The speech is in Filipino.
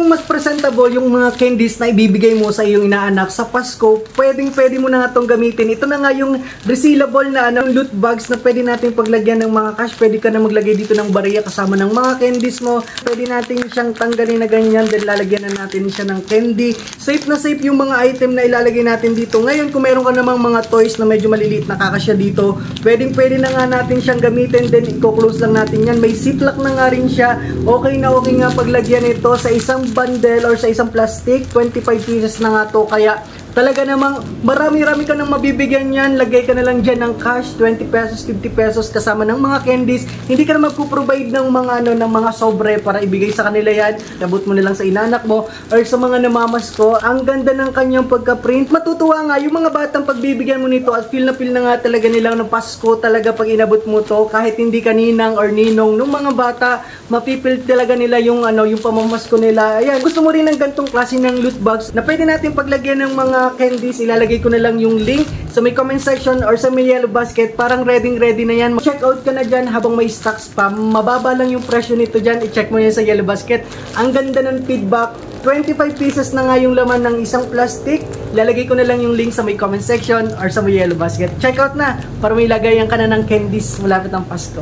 mas presentable yung mga candies na ibibigay mo sa iyong inaanak sa Pasko, pwede mo na nga itong gamitin. Ito na nga yung resealable na loot bags na pwede natin paglagyan ng mga cash. Pwede ka na maglagay dito ng bariya kasama ng mga candies mo. Pwede natin siyang tanggalin na ganyan, then lalagyan na natin siya ng candy. Safe na safe yung mga item na ilalagay natin dito. Ngayon, kung meron ka namang mga toys na medyo maliliit na kakasya dito, pwede na nga natin siyang gamitin, then i-close lang natin yan. May ziplock na nga rin siya. Okay na okay nga paglagyan ito sa isang bundle or sa isang plastic. 25 pieces na nga to, kaya talaga namang marami-rami ka nang mabibigyan yan. Lagay ka na lang dyan ng cash, 20 pesos, 50 pesos kasama ng mga candies. Hindi ka na magpo-provide ng mga ng mga sobre para ibigay sa kanila yan. Abot mo na lang sa inanak mo or sa mga namamasko. Ang ganda ng kanyang pagka-print. Matutuwa nga yung mga batang pagbibigyan mo nito at feel na nga talaga nilang ng Pasko talaga pag inabot mo to. Kahit hindi ka ninang or ninong nung mga bata, mapipil talaga nila yung yung pamamasko nila. Ayan, gusto mo rin ng gantong klase ng loot bags na pwede natin paglagyan ng mga candies, ilalagay ko na lang yung link sa may comment section or sa may yellow basket. Parang ready na yan. Check out ka na dyan habang may stocks pa. Mababa lang yung presyo nito dyan. I-check mo yan sa yellow basket. Ang ganda ng feedback. 25 pieces na nga yung laman ng isang plastic. Ilalagay ko na lang yung link sa may comment section or sa may yellow basket. Check out na para may lagayan ka na ng candies malapit ang Pasko.